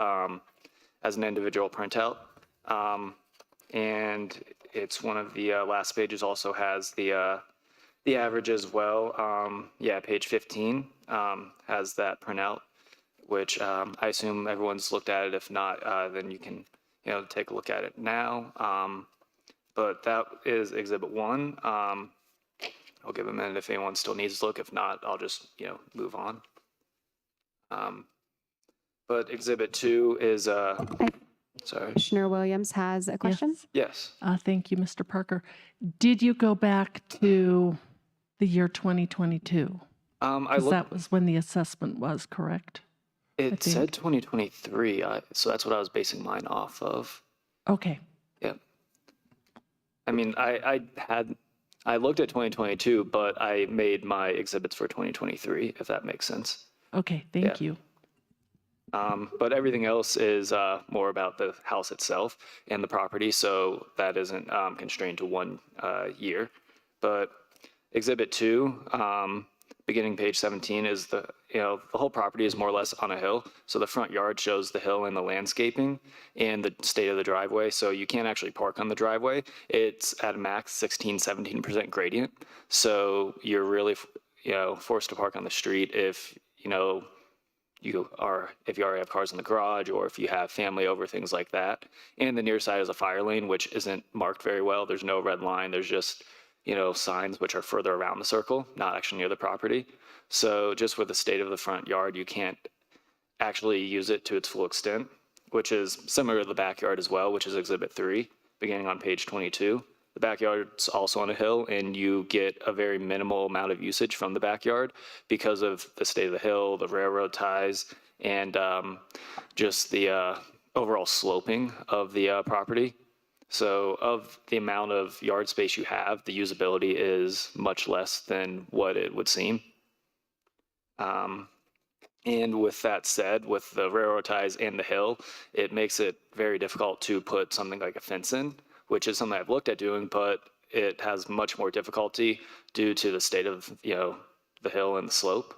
Speaker 13: as an individual printout. And it's one of the last pages also has the average as well. Page 15 has that printout, which I assume everyone's looked at it. If not, then you can take a look at it now. But that is Exhibit 1. I'll give a minute if anyone still needs to look. If not, I'll just move on. But Exhibit 2 is sorry.
Speaker 1: Commissioner Williams has a question.
Speaker 13: Yes.
Speaker 4: Thank you, Mr. Parker. Did you go back to the year 2022?
Speaker 13: I
Speaker 4: Because
Speaker 13: looked.
Speaker 4: that was when the assessment was, correct?
Speaker 13: It
Speaker 4: think.
Speaker 13: said 2023, so that's what I was basing mine off of.
Speaker 4: Okay.
Speaker 13: Yeah. I mean, I looked at 2022, but I made my exhibits for 2023, if that makes sense.
Speaker 4: Okay, thank you.
Speaker 13: But everything else is more about the house itself and the property, so that isn't constrained to 1 year. But Exhibit 2, beginning page 17, is the whole property is more or less on a hill. So the front yard shows the hill and the landscaping and the state of the driveway. So you can't actually park on the driveway. It's at a max 16-17% gradient. So you're really forced to park on the street if you already have cars in the garage, or if you have family over, things like that. And the near side is a fire lane, which isn't marked very well. There's no red line. There's just signs which are further around the circle, not actually near the property. So just with the state of the front yard, you can't actually use it to its full extent, which is similar to the backyard as well, which is Exhibit 3, beginning on page 22. The backyard's also on a hill, and you get a very minimal amount of usage from the backyard because of the state of the hill, the railroad ties, and just the overall sloping of the property. So of the amount of yard space you have, the usability is much less than what it would seem. And with that said, with the railroad ties and the hill, it makes it very difficult to put something like a fence in, which is something I've looked at doing, but it has much more difficulty due to the state of the hill and the slope.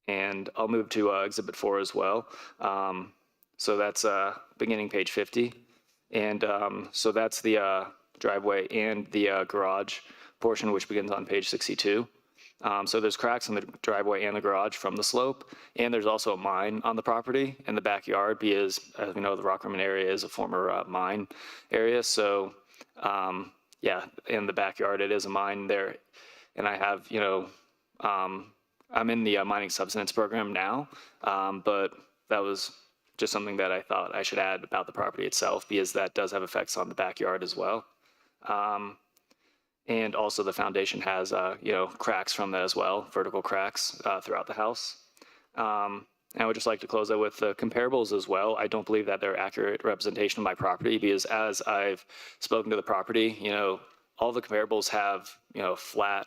Speaker 13: And I'll move to Exhibit 4 as well. So that's beginning page 50. And so that's the driveway and the garage portion, which begins on page 62. So there's cracks in the driveway and the garage from the slope. And there's also a mine on the property in the backyard because, as we know, the Rockrimmon area is a former mine area. So, in the backyard, it is a mine there. and I have, I'm in the mining subsistence program now, but that was just something that I thought I should add about the property itself, because that does have effects on the backyard as well. And also the foundation has, cracks from that as well, vertical cracks throughout the house. I would just like to close out with the comparables as well. I don't believe that they're accurate representation of my property, because as I've spoken to the property, all the comparables have, flat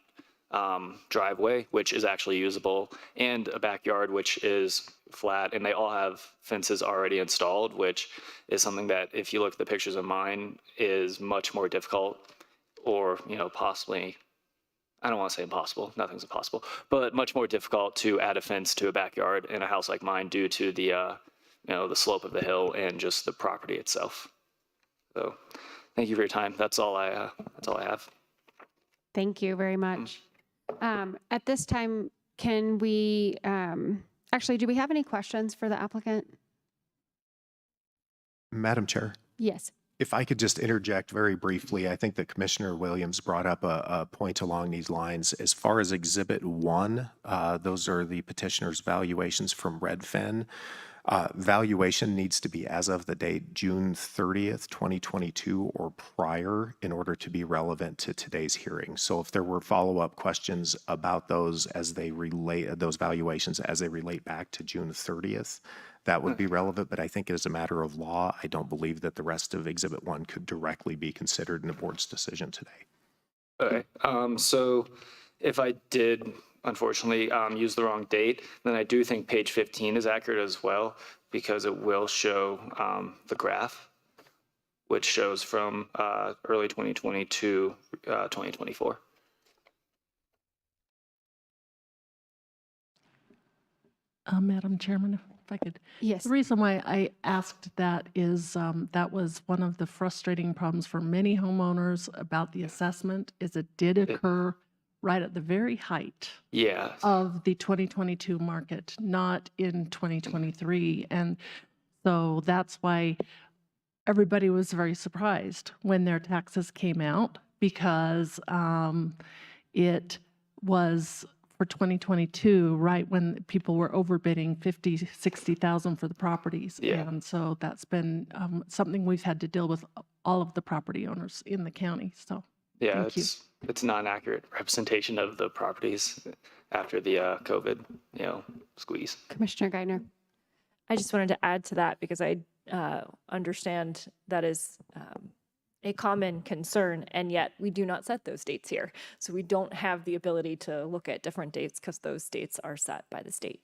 Speaker 13: driveway, which is actually usable, and a backyard, which is flat, and they all have fences already installed, which is something that, if you look at the pictures of mine, is much more difficult, or, possibly, I don't want to say impossible, nothing's impossible, but much more difficult to add a fence to a backyard in a house like mine due to the, the slope of the hill and just the property itself. So thank you for your time. That's all I have.
Speaker 1: Thank you very much. At this time, can we, actually, do we have any questions for the applicant?
Speaker 8: Madam Chair,
Speaker 1: Yes.
Speaker 8: if I could just interject very briefly, I think that Commissioner Williams brought up a point along these lines. As far as Exhibit 1, those are the petitioner's valuations from Redfin. Valuation needs to be as of the date June 30th, 2022 or prior in order to be relevant to today's hearing. So if there were follow-up questions about those as they relate, those valuations as they relate back to June 30th, that would be relevant. But I think as a matter of law, I don't believe that the rest of Exhibit 1 could directly be considered in the board's decision today.
Speaker 13: Okay, so if I did unfortunately use the wrong date, then I do think page 15 is accurate as well, because it will show the graph, which shows from early 2020 to 2024.
Speaker 4: Madam Chairman, if I could.
Speaker 1: Yes.
Speaker 4: The reason why I asked that is that was one of the frustrating problems for many homeowners about the assessment, is it did occur right at the very height
Speaker 13: Yeah.
Speaker 4: of the 2022 market, not in 2023. And so that's why everybody was very surprised when their taxes came out, because it was for 2022, right when people were overbidding 50, 60,000 for the properties.
Speaker 13: Yeah.
Speaker 4: And so that's been something we've had to deal with all of the property owners in the county. So
Speaker 13: Yeah,
Speaker 4: thank you.
Speaker 13: it's not an accurate representation of the properties after the COVID, squeeze.
Speaker 1: Commissioner Geithner.
Speaker 6: I just wanted to add to that, because I understand that is a common concern, and yet we do not set those dates here. So we don't have the ability to look at different dates, because those dates are set by the state.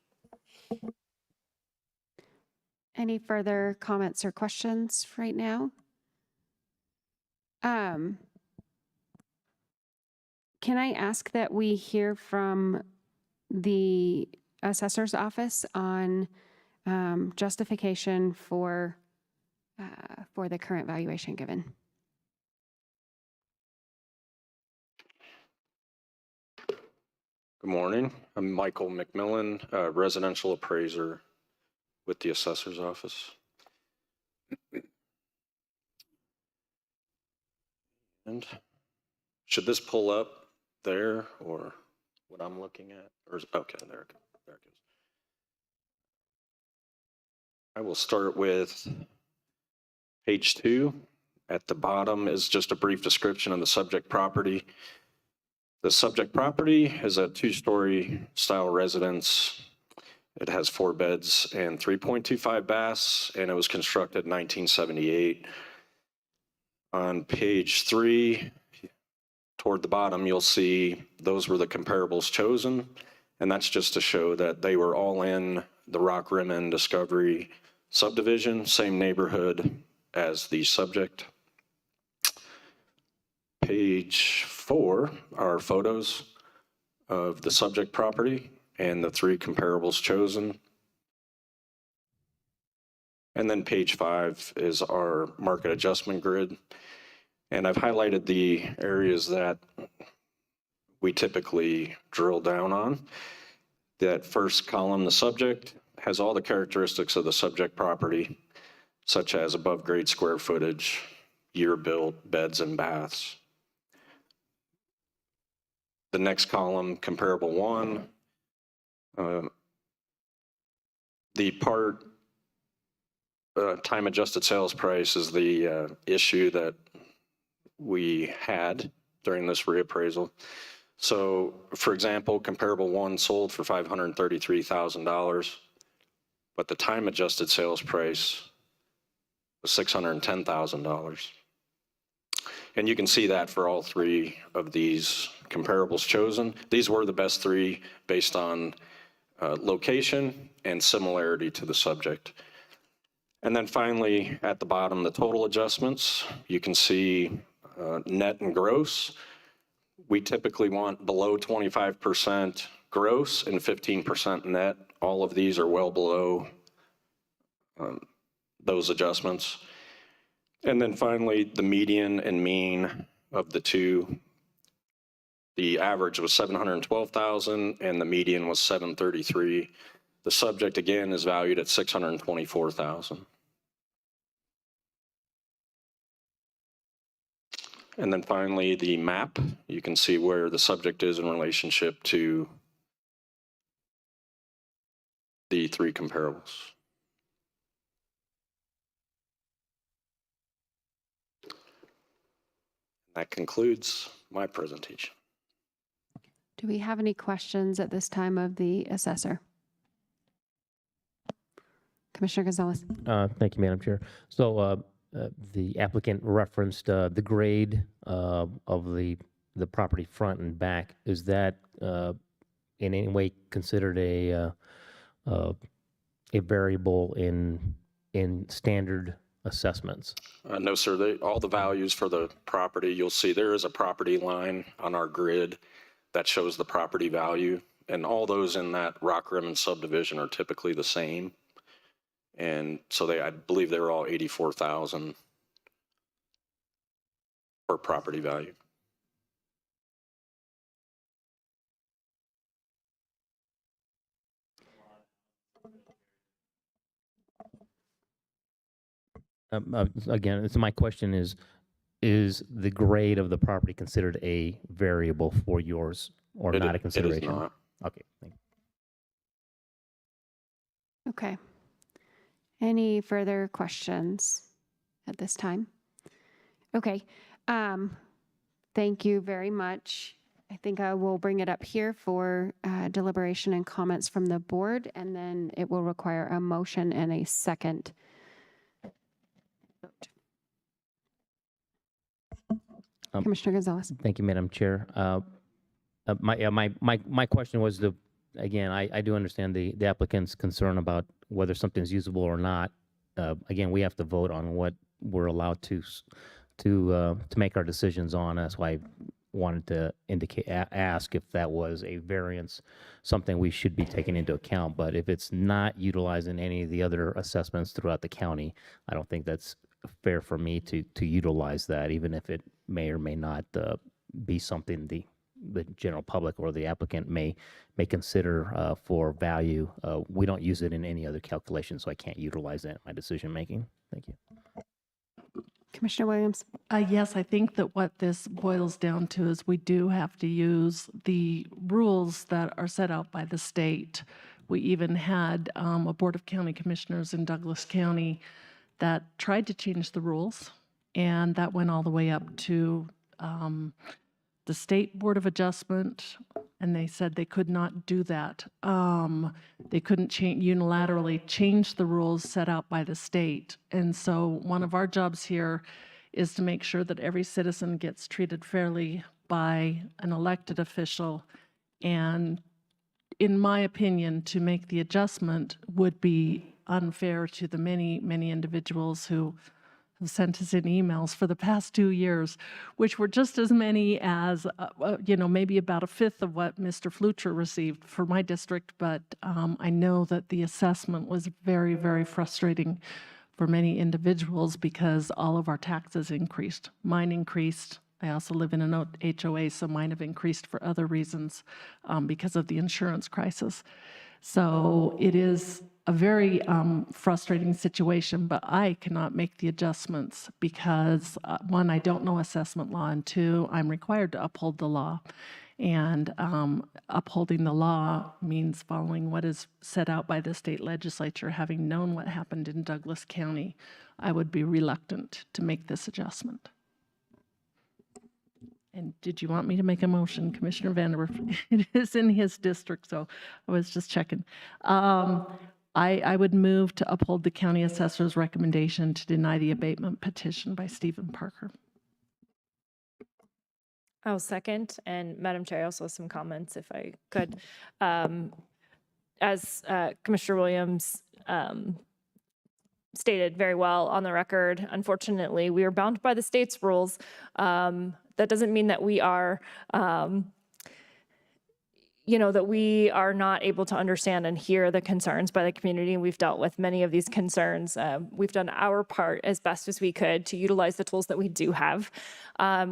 Speaker 1: Any further comments or questions right now? Can I ask that we hear from the assessor's office on justification for the current valuation given?
Speaker 14: Good morning. I'm Michael McMillan, residential appraiser with the assessor's office. And should this pull up there, or what I'm looking at? Or okay, there it goes. I will start with page 2. At the bottom is just a brief description of the subject property. The subject property is a 2-story style residence. It has 4 beds and 3.25 baths, and it was constructed in 1978. On page 3, toward the bottom, you'll see those were the comparables chosen, and that's just to show that they were all in the Rock Rimmon Discovery subdivision, same neighborhood as the subject. Page 4 are photos of the subject property and the 3 comparables chosen. And then page 5 is our market adjustment grid. And I've highlighted the areas that we typically drill down on. That first column, the subject, has all the characteristics of the subject property, such as above grade square footage, year built, beds and baths. The next column, comparable one. The part time adjusted sales price is the issue that we had during this reappraisal. So for example, comparable one sold for $533,000, but the time adjusted sales price was $610,000. And you can see that for all three of these comparables chosen. These were the best three based on location and similarity to the subject. And then finally, at the bottom, the total adjustments. You can see net and gross. We typically want below 25% gross and 15% net. All of these are well below those adjustments. And then finally, the median and mean of the two. The average was 712,000 and the median was 733. The subject again is valued at 624,000. And then finally, the map. You can see where the subject is in relationship to the three comparables. That concludes my presentation.
Speaker 1: Do we have any questions at this time of the assessor? Commissioner Gonzalez.
Speaker 2: Thank you, Madam Chair. So the applicant referenced the grade of the property front and back. Is that in any way considered a variable in standard assessments?
Speaker 14: No, sir. All the values for the property, you'll see there is a property line on our grid that shows the property value. And all those in that Rock Rimmon subdivision are typically the same. And so I believe they're all 84,000 per property value.
Speaker 2: Again, so my question is the grade of the property considered a variable for yours or not a consideration?
Speaker 14: It is not.
Speaker 2: Okay, thank you.
Speaker 1: Okay. Any further questions at this time? Okay. Thank you very much. I think I will bring it up here for deliberation and comments from the board, and then it will require a motion and a second vote. Commissioner Gonzalez.
Speaker 2: Thank you, Madam Chair. My question was again, I do understand the applicant's concern about whether something's usable or not. Again, we have to vote on what we're allowed to make our decisions on. That's why I wanted to ask if that was a variance, something we should be taking into account. But if it's not utilized in any of the other assessments throughout the county, I don't think that's fair for me to utilize that, even if it may or may not be something the general public or the applicant may consider for value. We don't use it in any other calculation, so I can't utilize that in my decision making. Thank you.
Speaker 1: Commissioner Williams.
Speaker 4: Yes, I think that what this boils down to is we do have to use the rules that are set out by the state. We even had a Board of County Commissioners in Douglas County that tried to change the rules, and that went all the way up to the State Board of Adjustment, and they said they could not do that. They couldn't unilaterally change the rules set out by the state. And so one of our jobs here is to make sure that every citizen gets treated fairly by an elected official. And in my opinion, to make the adjustment would be unfair to the many, many individuals who have sent us in emails for the past 2 years, which were just as many as, maybe about a fifth of what Mr. Flucher received for my district. But I know that the assessment was very, very frustrating for many individuals because all of our taxes increased. Mine increased. I also live in an HOA, so mine have increased for other reasons because of the insurance crisis. So it is a very frustrating situation, but I cannot make the adjustments because one, I don't know assessment law, and two, I'm required to uphold the law. And upholding the law means following what is set out by the state legislature. Having known what happened in Douglas County, I would be reluctant to make this adjustment. And did you want me to make a motion, Commissioner Vanderwerf? It is in his district, so I was just checking. I would move to uphold the county assessor's recommendation to deny the abatement petition by Stephen Parker.
Speaker 6: I'll second. And Madam Chair, I also have some comments if I could. As Commissioner Williams stated very well on the record, unfortunately, we are bound by the state's rules. That doesn't mean that we are, that we are not able to understand and hear the concerns by the community. And we've dealt with many of these concerns. We've done our part as best as we could to utilize the tools that we do have,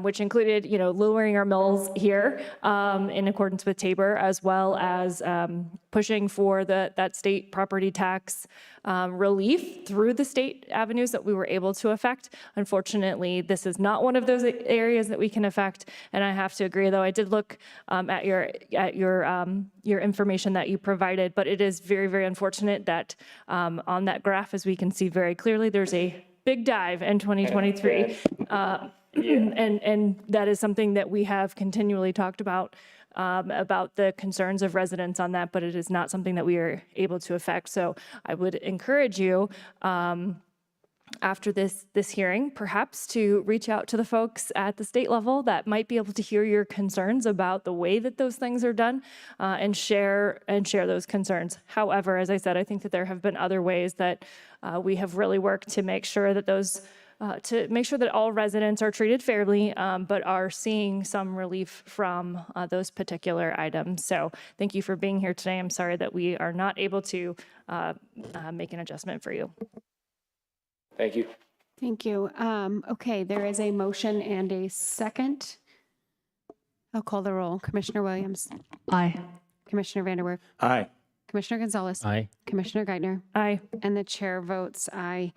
Speaker 6: which included, lowering our mills here in accordance with Tabor, as well as pushing for that state property tax relief through the state avenues that we were able to affect. Unfortunately, this is not one of those areas that we can affect. And I have to agree, though, I did look at your information that you provided, but it is very, very unfortunate that on that graph, as we can see very clearly, there's a big dive in 2023. And that is something that we have continually talked about the concerns of residents on that, but it is not something that we are able to affect. So I would encourage you, after this hearing, perhaps to reach out to the folks at the state level that might be able to hear your concerns about the way that those things are done, and share those concerns. However, as I said, I think that there have been other ways that we have really worked to make sure that that all residents are treated fairly, but are seeing some relief from those particular items. So thank you for being here today. I'm sorry that we are not able to make an adjustment for you.
Speaker 13: Thank you.
Speaker 1: Thank you. Okay, there is a motion and a second. I'll call the roll. Commissioner Williams.
Speaker 4: Aye.
Speaker 1: Commissioner Vanderwerf.
Speaker 5: Aye.
Speaker 1: Commissioner Gonzalez.
Speaker 2: Aye.
Speaker 1: Commissioner Geithner.
Speaker 6: Aye.
Speaker 1: And the chair votes aye.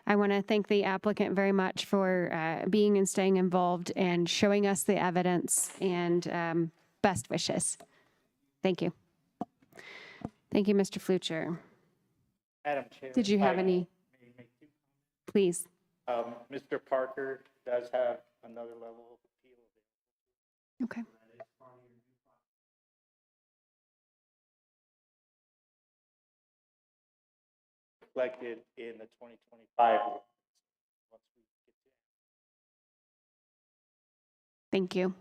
Speaker 1: I want to thank the applicant very much for being and staying involved and showing us the evidence, and best wishes. Thank you. Thank you, Mr. Flucher.
Speaker 11: Madam Chair.
Speaker 1: Did you have any? Please.
Speaker 11: Mr. Parker does have another level of appeal.
Speaker 1: Okay.
Speaker 11: Reflected in the 2025.
Speaker 1: Thank you.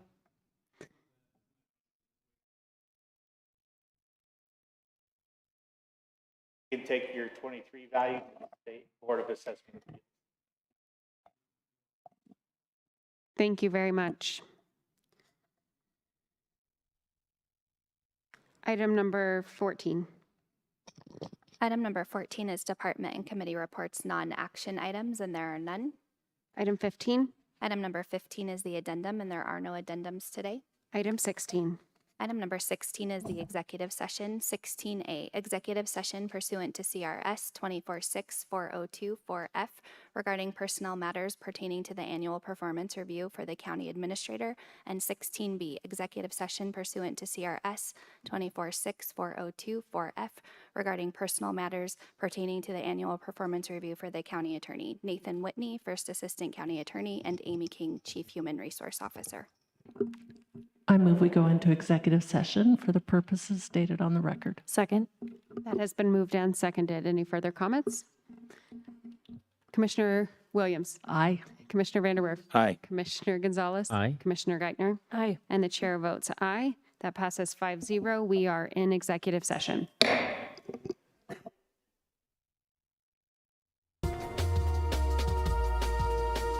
Speaker 11: You can take your 23 value to the State Board of Assessment.
Speaker 1: Thank you very much. Item number 14.
Speaker 3: Item number 14 is department and committee reports, non-action items, and there are none.
Speaker 1: Item 15.
Speaker 3: Item number 15 is the addendum, and there are no addendums today.
Speaker 1: Item 16.
Speaker 3: Item number 16 is the executive session. 16A, executive session pursuant to CRS 246402-4F regarding personnel matters pertaining to the annual performance review for the county administrator. And 16B, executive session pursuant to CRS 246402-4F regarding personnel matters pertaining to the annual performance review for the county attorney. Nathan Whitney, First Assistant County Attorney, and Amy King, Chief Human Resource Officer.
Speaker 4: I move we go into executive session for the purposes stated on the record.
Speaker 6: Second.
Speaker 1: That has been moved and seconded. Any further comments? Commissioner Williams.
Speaker 4: Aye.
Speaker 1: Commissioner Vanderwerf.
Speaker 5: Aye.
Speaker 1: Commissioner Gonzalez.
Speaker 2: Aye.
Speaker 1: Commissioner Geithner.
Speaker 6: Aye.
Speaker 1: And the chair votes aye. That passes 5-0. We are in executive session.